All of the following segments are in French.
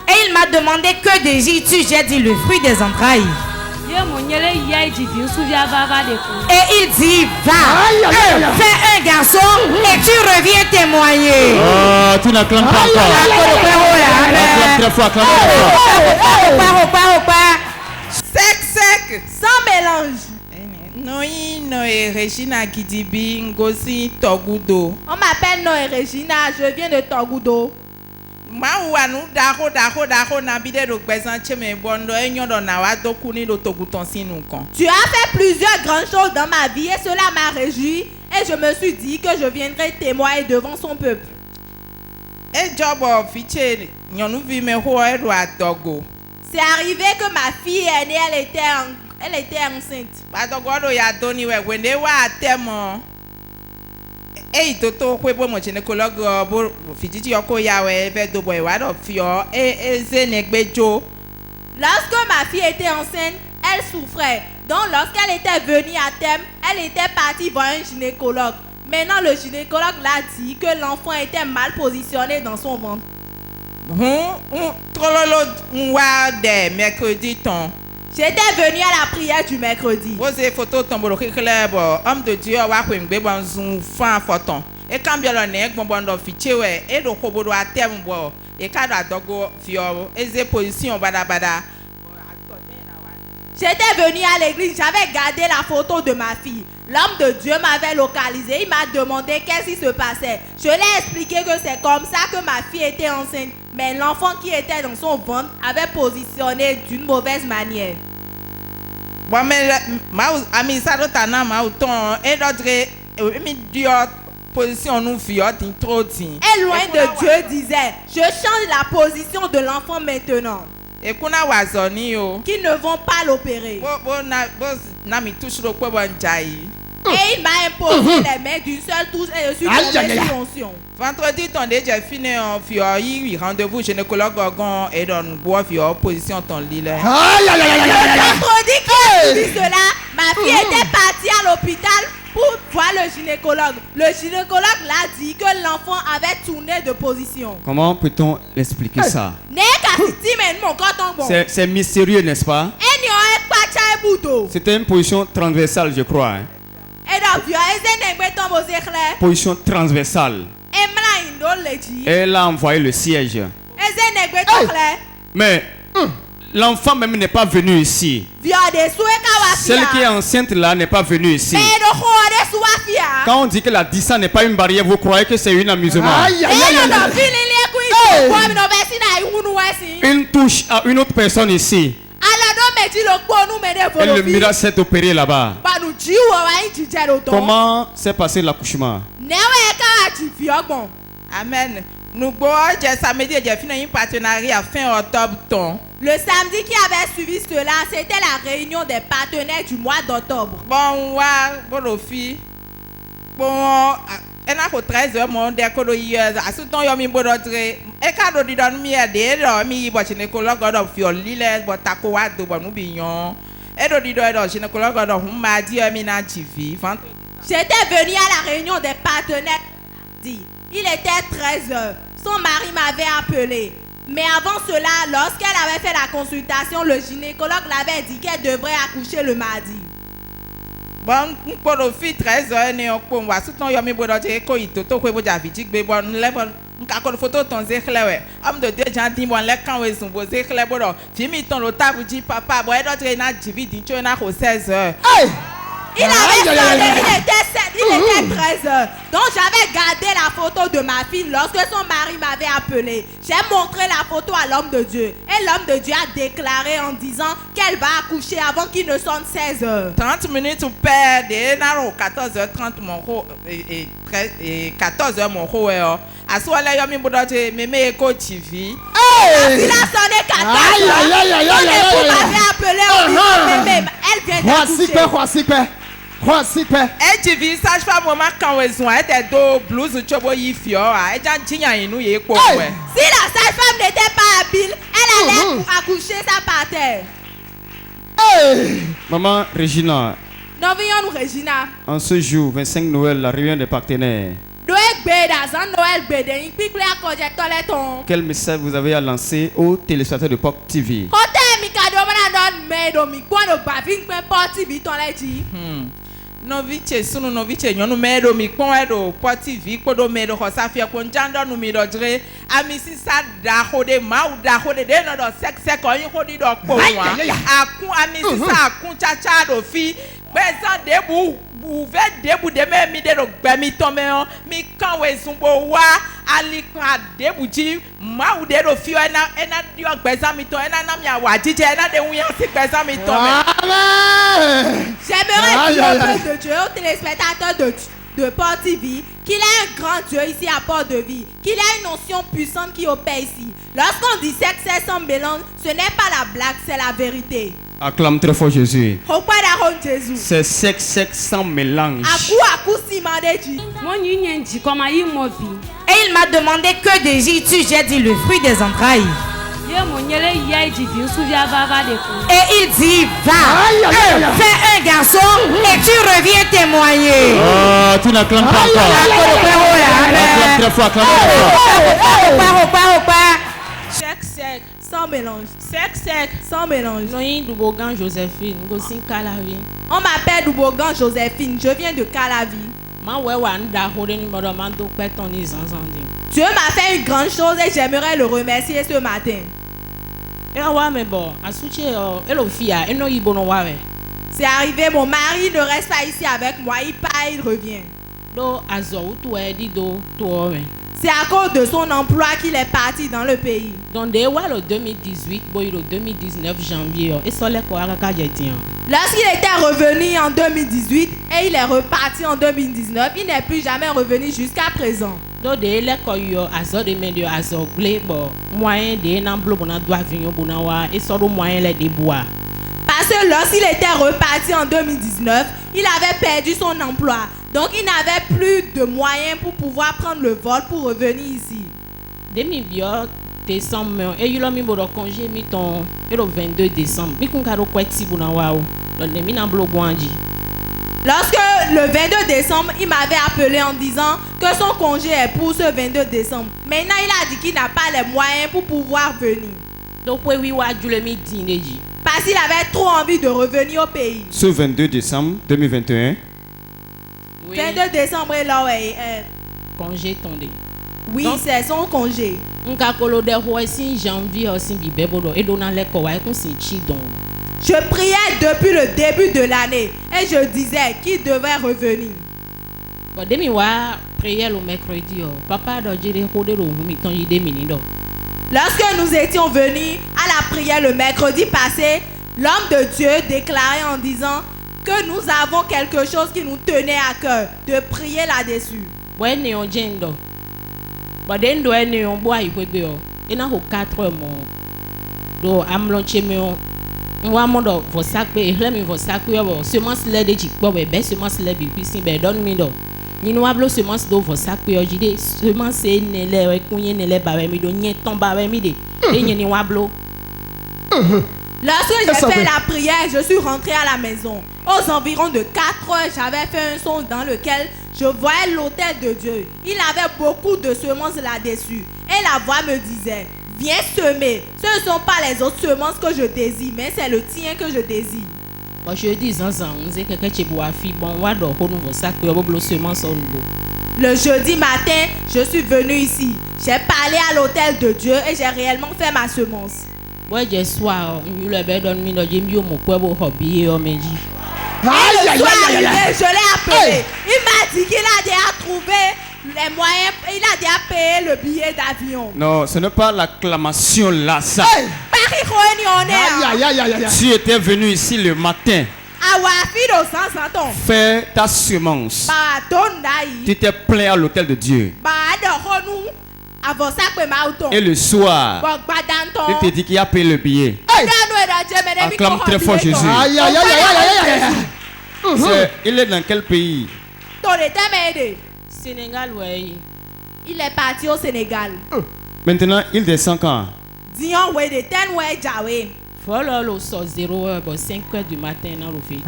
Et il m'a demandé que désires-tu? J'ai dit le fruit des entrailles. Et il dit va, fais un garçon et tu reviens témoigner. Oh, tu n'acclames pas encore. Acclame très fort, acclame très fort. Sec, sans mélange. Noé Regina Kidibi Ngosi Togudo. On m'appelle Noé Regina, je viens de Togudo. Tu as fait plusieurs grandes choses dans ma vie et cela m'a réjoui et je me suis dit que je viendrai témoigner devant son peuple. C'est arrivé que ma fille est née, elle était enceinte. Lorsque ma fille était enceinte, elle souffrait. Donc lorsqu'elle était venue à terme, elle était partie voir un gynécologue. Maintenant le gynécologue l'a dit que l'enfant était mal positionné dans son ventre. J'étais venu à la prière du mercredi. Homme de Dieu, et quand bien le nez, bon bon fichier, et le kobodo à terme, et quand la dogo fio, et ses positions bada. J'étais venu à l'église, j'avais gardé la photo de ma fille. L'homme de Dieu m'avait localisé, il m'a demandé qu'est-ce qui se passait. Je lui ai expliqué que c'est comme ça que ma fille était enceinte. Mais l'enfant qui était dans son ventre avait positionné d'une mauvaise manière. Bon, mais ami Sarotana m'a autant et d'autres position nous fiotte trop. Et loin de Dieu disait, je change la position de l'enfant maintenant. Et qu'on a wazoni qui ne vont pas l'opérer. Et il m'a imposé les mains d'une seule touche et je suis tombée sous l'onction. Vendredi, ton déjà fini en fiori, rendez-vous gynécologue et dans bois fior position ton lit. Vendredi qui a suivi cela, ma fille était partie à l'hôpital pour voir le gynécologue. Le gynécologue l'a dit que l'enfant avait tourné de position. Comment peut-on expliquer ça? C'est mystérieux, n'est-ce pas? C'était une position transversale, je crois. Position transversale. Elle a envoyé le siège. Mais l'enfant même n'est pas venu ici. Celle qui est enceinte là n'est pas venue ici. Quand on dit que la distance n'est pas une barrière, vous croyez que c'est un amusement? Une touche à une autre personne ici. Et le miracle s'est opéré là-bas. Comment s'est passé l'accouchement? Amen. Nous j'ai samedi j'ai fini un partenariat fin octobre. Le samedi qui avait suivi cela, c'était la réunion des partenaires du mois d'octobre. Bon, bon, fille. Bon, elle a 13h, mon décolo hier. À ce temps, il y a mis bon d'autres. Et quand on dit dans le milieu, il y a mis bon gynécologue dans fiole, l'île, bon tacoua, de bon oubillon. Et on dit dans le gynécologue dans m'a dit, j'étais venu à la réunion des partenaires. Il était 13h. Son mari m'avait appelé. Mais avant cela, lorsqu'elle avait fait la consultation, le gynécologue l'avait dit qu'elle devrait accoucher le mardi. Bon, pour le fille 13h, on va soutenir Yomi Bodoje, Koito, Kobojavitik, Bébon, Level, Kakon photo, ton zéclé. Homme de Dieu, gentil, bon, les camps, ils sont beaux zéclé, bon, Jimmy, ton lotard, dit papa, bon, et d'autres, il a Jivi, dit, tu en as 16h. Il avait sonné, il était 16h. Donc j'avais gardé la photo de ma fille lorsque son mari m'avait appelé. J'ai montré la photo à l'homme de Dieu. Et l'homme de Dieu a déclaré en disant qu'elle va accoucher avant qu'il ne sonne 16h. 30 minutes ou perdre, 14h30 mon ro et 14h mon ro à soit là yo mi bodote mémé éco TV. Il a sonné 14h. Son époux m'avait appelé en disant mémé, elle vient d'accoucher. Et TV sage-femme maman quand on soin était do blouse chobo yifio a et jan jinya inu ye ko we. Si la sage-femme n'était pas habile, elle allait accoucher sa par terre. Maman Regina. Nous voyons Regina. En ce jour, 25 Noël, la réunion des partenaires. Quel message vous avez à lancer aux téléspectateurs de Pop TV? Novice sunu novice nyonu medo mi pon edo Pop TV kodo medo hosafia kon jando nu mi do dre amisi sa da hode ma u da hode de no do sek ko yin hodi do po wa akun amisi sa akun chacha do fi pesa debu ve debu de me mi de do gbe mi ton me mi kan we sunbo wa alikun debu ji ma u de do fi ena dio gbeza mi ton ena na mi awa jije ena de wun yan si gbeza mi ton me. J'aimerais dire au peuple de Dieu, aux téléspectateurs de Port TV, qu'il a un grand Dieu ici à Port de Vie, qu'il a une notion puissante qui opère ici. Lorsqu'on dit sexe sans mélange, ce n'est pas la blague, c'est la vérité. Acclame très fort Jésus. Jésus. C'est sexe sans mélange. Et il m'a demandé que désires-tu? J'ai dit le fruit des entrailles. Et il dit, va, fais un garçon et tu reviens témoigner. Oh, tu n'acclames pas encore. Acclame très fort, acclame très fort. Sexe sans mélange. Sexe sans mélange. On m'appelle Doubogan Joséphine, je viens de Calavi. Dieu m'a fait une grande chose et j'aimerais le remercier ce matin. C'est arrivé, mon mari ne reste pas ici avec moi, il part, il revient. C'est à cause de son emploi qu'il est parti dans le pays. Donc, dès le 2018, le 2019 janvier, lorsqu'il était revenu en 2018 et il est reparti en 2019, il n'est plus jamais revenu jusqu'à présent. Donc, dès le parce que lorsqu'il était reparti en 2019, il avait perdu son emploi. Donc il n'avait plus de moyens pour pouvoir prendre le vol pour revenir ici. Décembre, et il a mis le congé le 22 décembre. Lorsque le 22 décembre, il m'avait appelé en disant que son congé est pour ce 22 décembre. Maintenant, il a dit qu'il n'a pas les moyens pour pouvoir venir. Parce qu'il avait trop envie de revenir au pays. Ce 22 décembre 2021. 22 décembre, là, congé tombé. Oui, c'est son congé. Je priais depuis le début de l'année et je disais qu'il devait revenir. Lorsque nous étions venus à la prière le mercredi passé, l'homme de Dieu déclarait en disant que nous avons quelque chose qui nous tenait à cœur, de prier là-dessus. Lorsque j'ai fait la prière, je suis rentré à la maison. Aux environs de 4 heures, j'avais fait un son dans lequel je voyais l'autel de Dieu. Il avait beaucoup de semences là-dessus. Et la voix me disait, viens semer. Ce ne sont pas les autres semences que je désire, mais c'est le tien que je désire. Le jeudi matin, je suis venu ici. J'ai parlé à l'autel de Dieu et j'ai réellement fait ma semence. Et le soir arrivé, je l'ai appelé. Il m'a dit qu'il a déjà trouvé les moyens, il a déjà payé le billet d'avion. Non, ce n'est pas l'acclamation là, ça. Hey. Tu étais venu ici le matin. Fais ta semence. Tu t'es plaint à l'hôtel de Dieu. Et le soir, il te dit qu'il a payé le billet. Hey. Acclame très fort Jésus. Il est dans quel pays? Sénégal, oui. Il est parti au Sénégal. Maintenant, il descend quand? Voilà, le sort 0h, 5h du matin dans le fait.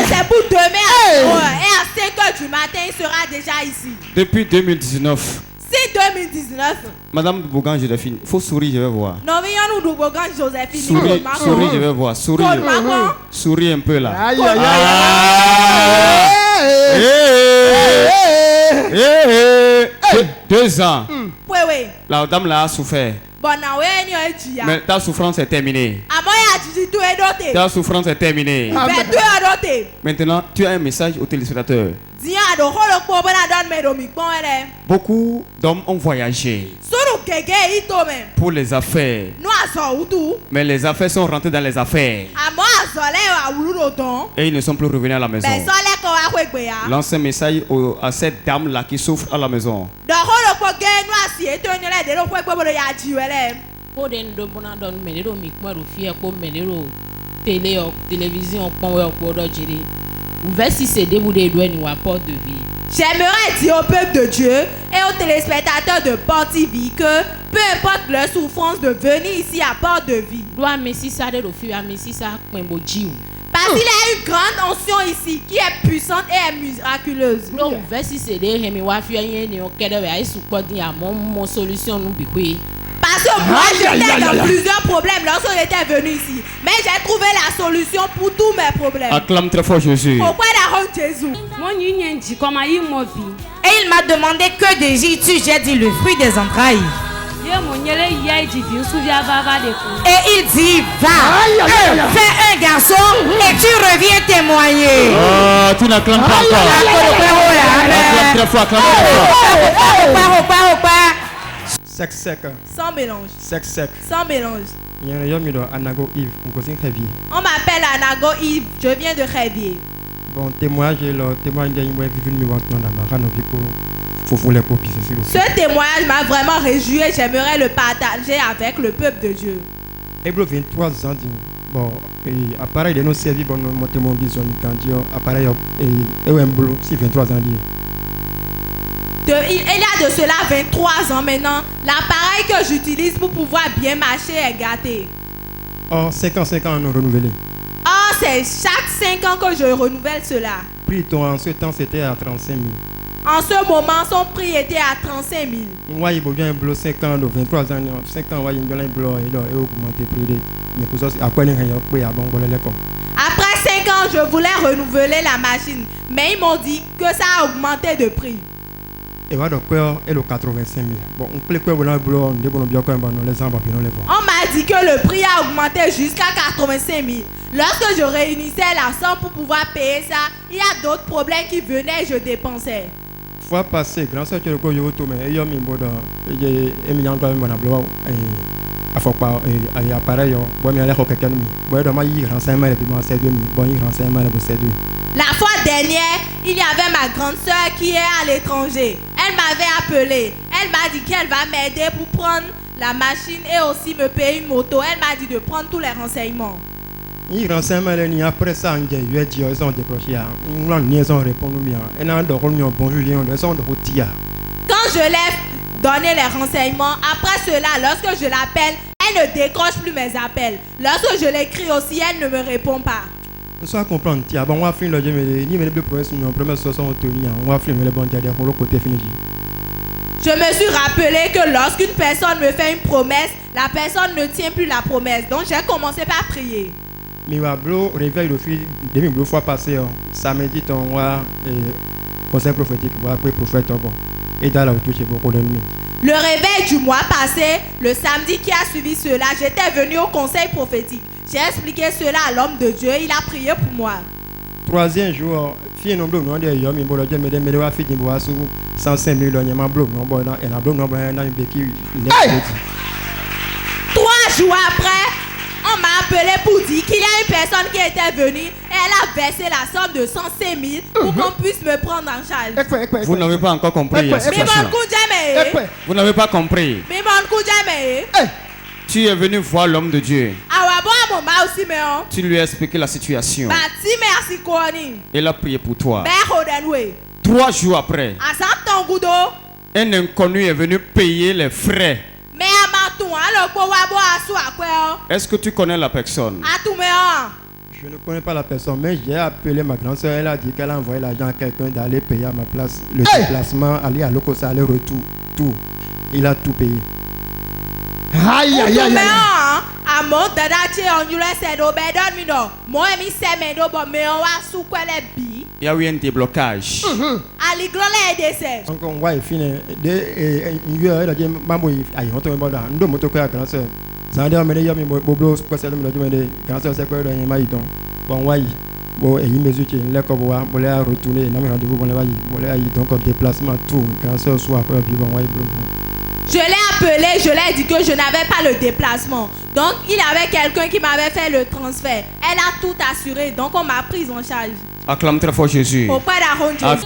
C'est pour demain et à 5h du matin, il sera déjà ici. Depuis 2019. C'est 2019. Madame Bougan Joséphine, il faut sourire, je vais voir. Non, mais il y a nous Bougan Joséphine. Souris, je vais voir. Souris un peu là. Deux ans. Oui. La dame là a souffert. Mais ta souffrance est terminée. Ta souffrance est terminée. Maintenant, tu as un message au téléspectateur. Beaucoup d'hommes ont voyagé pour les affaires. Mais les affaires sont rentrées dans les affaires. Et ils ne sont plus revenus à la maison. Lance un message à cette dame-là qui souffre à la maison. J'aimerais dire au peuple de Dieu et aux téléspectateurs de Port TV que peu importe leur souffrance de venir ici à Port de Vie. Parce qu'il y a une grande onction ici qui est puissante et est miraculeuse. Parce que moi j'étais dans plusieurs problèmes lorsque j'étais venu ici. Mais j'ai trouvé la solution pour tous mes problèmes. Acclame très fort Jésus. Pourquoi la honte Jésus? Et il m'a demandé que désires-tu? J'ai dit le fruit des entrailles. Et il dit va, fais un garçon et tu reviens témoigner. Oh, tu n'acclames pas encore. Acclame très fort, acclame très fort. Sec sec. Sans mélange. Sec sec. Sans mélange. On m'appelle Anago Yves, je viens de Révier. Bon, témoignage ce témoignage m'a vraiment réjoui et j'aimerais le partager avec le peuple de Dieu. Et 23 ans, bon, appareil de nos services, bon, mon témoin disons, quand Dieu appareil et un boulot, c'est 23 ans. Il y a de cela 23 ans maintenant, l'appareil que j'utilise pour pouvoir bien marcher est gâté. Oh, 5 ans, on a renouvelé. Oh, c'est chaque 5 ans que je renouvelle cela. Prix en ce temps, c'était à 35 000. En ce moment, son prix était à 35 000. Moi, il y a un boulot 5 ans, 23 ans, 5 ans, il y a un boulot et augmenté le prix. Après 5 ans, je voulais renouveler la machine, mais ils m'ont dit que ça a augmenté de prix. Et voilà, et le 85 000. Bon, on peut on m'a dit que le prix a augmenté jusqu'à 85 000. Lorsque je réunissais la somme pour pouvoir payer ça, il y a d'autres problèmes qui venaient et je dépensais. Fois passé, grâce à Dieu, il y a un la fois dernière, il y avait ma grande soeur qui est à l'étranger. Elle m'avait appelé. Elle m'a dit qu'elle va m'aider pour prendre la machine et aussi me payer une moto. Elle m'a dit de prendre tous les renseignements. Après ça, ils ont décroché. Quand je l'ai donné les renseignements, après cela, lorsque je l'appelle, elle ne décroche plus mes appels. Lorsque je l'écris aussi, elle ne me répond pas. Je me suis rappelé que lorsqu'une personne me fait une promesse, la personne ne tient plus la promesse. Donc j'ai commencé par prier. Conseil prophétique, le réveil du mois passé, le samedi qui a suivi cela, j'étais venu au conseil prophétique. J'ai expliqué cela à l'homme de Dieu, il a prié pour moi. troisième jour, fille non bleu non de yomi bolo je me de wa fille bo asu 105 000 nyama bleu non bo na bleu non bo na beki. 3 jours après, on m'a appelé pour dire qu'il y a une personne qui était venue et elle a versé la somme de 105 000 pour qu'on puisse me prendre en charge. Vous n'avez pas encore compris la situation. Vous n'avez pas compris. Tu es venu voir l'homme de Dieu. Tu lui as expliqué la situation. Il a prié pour toi. 3 jours après, un inconnu est venu payer les frais. Est-ce que tu connais la personne? Je ne connais pas la personne, mais j'ai appelé ma grande soeur. Elle a dit qu'elle a envoyé l'argent à quelqu'un d'aller payer à ma place. Le déplacement, aller à Lokosa, aller-retour, tout. Il a tout payé. Aïe, aïe, aïe, aïe. Il y a eu un déblocage. Encore ouais, fini. Il a dit maman, aïe, on te met dans. Nous moto quoi, grande soeur. Ça a dit mais il y a mis boblo, quoi ça me dit grande soeur c'est quoi dans les mailles donc. Bon ouais. Bon et il me dit qu'il est comme bon aller retourner, n'a rendez-vous bon les aïe donc déplacement tout. Grande soeur soit quoi puis bon ouais. Je l'ai appelé, je lui ai dit que je n'avais pas le déplacement. Donc, il y avait quelqu'un qui m'avait fait le transfert. Elle a tout assuré, donc on m'a prise en charge. Acclame très fort Jésus. Auprès d'Aaron Jésus.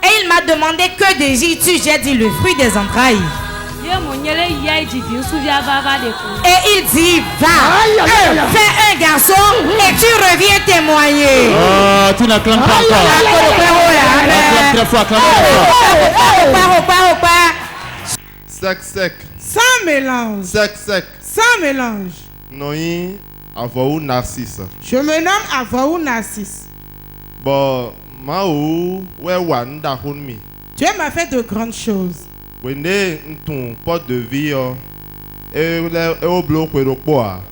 Et il m'a demandé que désires-tu? J'ai dit le fruit des entrailles. Et il dit, va, fais un garçon et tu reviens témoigner. Oh, tu n'acclames pas encore. Acclame très fort, acclame très fort. Sec. Sans mélange. Sec. Sans mélange. Noi, Avaou Narcisse. Je me nomme Avaou Narcisse. Bon, Maou, wan da hunmi. Dieu m'a fait de grandes choses. Wende ton porte de vie, et au bloc de quoi.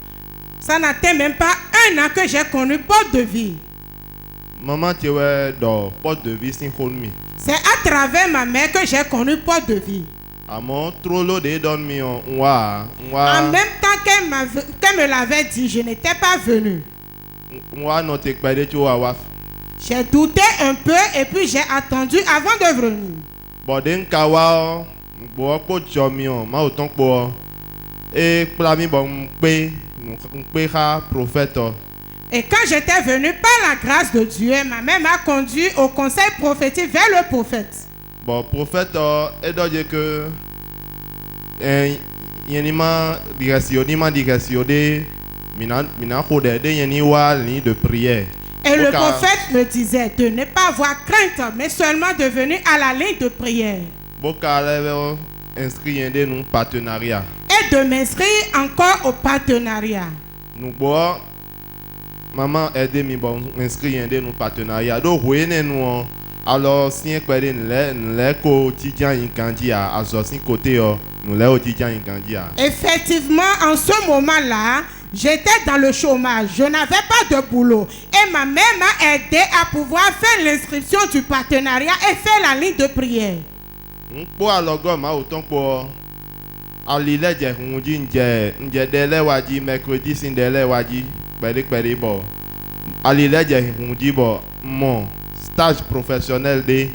Ça n'atteint même pas 1 an que j'ai connu porte de vie. Maman, tu es dans porte de vie sin hunmi. C'est à travers ma mère que j'ai connu porte de vie. En même temps qu'elle me l'avait dit, je n'étais pas venu. J'ai douté un peu et puis j'ai attendu avant de venir. Et quand j'étais venu par la grâce de Dieu, ma mère m'a conduit au conseil prophétique vers le prophète. Bon, prophète, il dit que il y a une direction de prière. Et le prophète me disait de ne pas avoir crainte, mais seulement de venir à la ligne de prière. Et de m'inscrire encore au partenariat. Maman aide moi à inscrire dans partenariat. Donc, nous alors, si on peut effectivement, en ce moment-là, j'étais dans le chômage. Je n'avais pas de boulot. Et ma mère m'a aidé à pouvoir faire l'inscription du partenariat et faire la ligne de prière. Stage professionnel de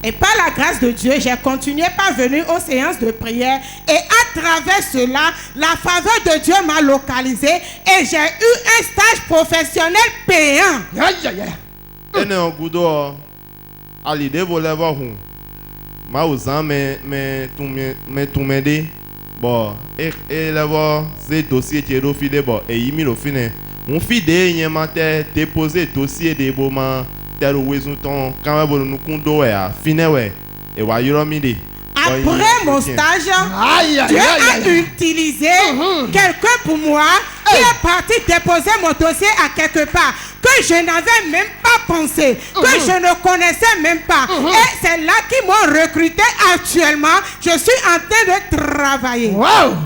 et par la grâce de Dieu, j'ai continué par venir aux séances de prière et à travers cela, la faveur de Dieu m'a localisé et j'ai eu un stage professionnel payant. Mon fils de matin déposé dossier de moment tel ou ton quand nous kundo ya fine ouais et wa yoromide. Après mon stage, Dieu a utilisé quelqu'un pour moi qui est parti déposer mon dossier à quelque part que je n'avais même pas pensé, que je ne connaissais même pas. Et c'est là qu'ils m'ont recruté actuellement. Je suis en train de travailler. Wow!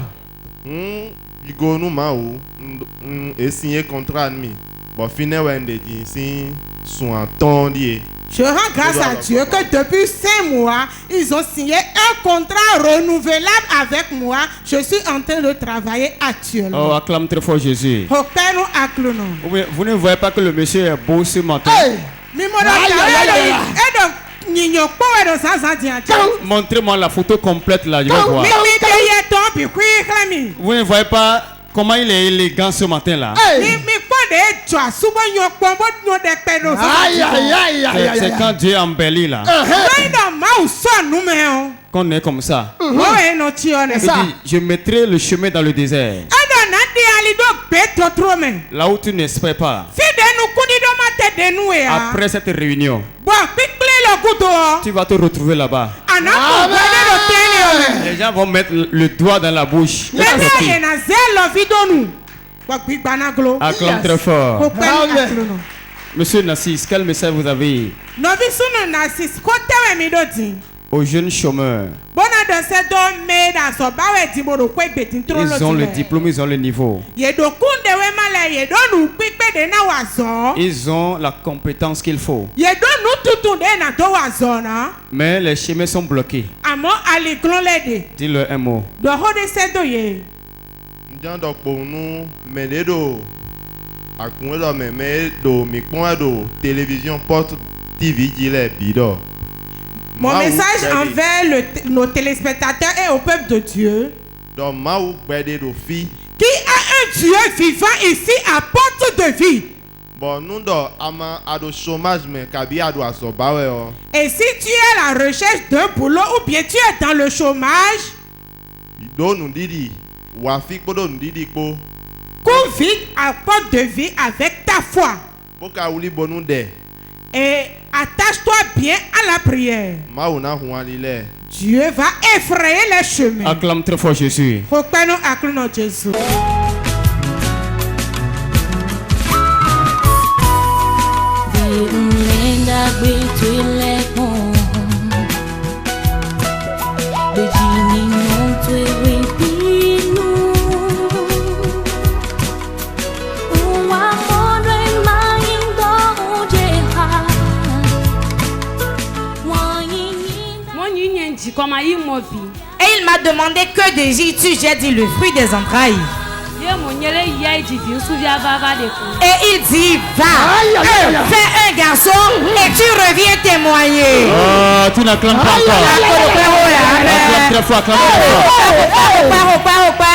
Et signé contrat mi bon fine wende di si son entendu. Je rends grâce à Dieu que depuis 5 mois ils ont signé un contrat renouvelable avec moi. Je suis en train de travailler actuellement. Oh, acclame très fort Jésus. Vous ne voyez pas que le monsieur est beau ce matin? Montrez-moi la photo complète là, je vais voir. Vous ne voyez pas comment il est élégant ce matin là? C'est quand Dieu embellit là. Qu'on est comme ça. Je mettrai le chemin dans le désert. Là où tu n'espères pas. Après cette réunion, tu vas te retrouver là-bas. Les gens vont mettre le doigt dans la bouche. Acclame très fort. Monsieur Nassis, quel message vous avez aux jeunes chômeurs? Ils ont le diplôme, ils ont le niveau. Ils ont la compétence qu'il faut. Mais les chemins sont bloqués. Dis-le un mot. Télévision porte TV bidon. Mon message envers nos téléspectateurs et au peuple de Dieu, qui a un Dieu vivant ici à porte de vie. Et si tu es à la recherche d'un boulot ou bien tu es dans le chômage, qu'on vit à porte de vie avec ta foi. Et attache-toi bien à la prière. Dieu va effrayer les chemins. Acclame très fort Jésus. Jésus. Et il m'a demandé que désires-tu? J'ai dit le fruit des entrailles. Et il dit va, fais un garçon et tu reviens témoigner. Oh, tu n'acclames pas encore. Acclame très fort, acclame très fort.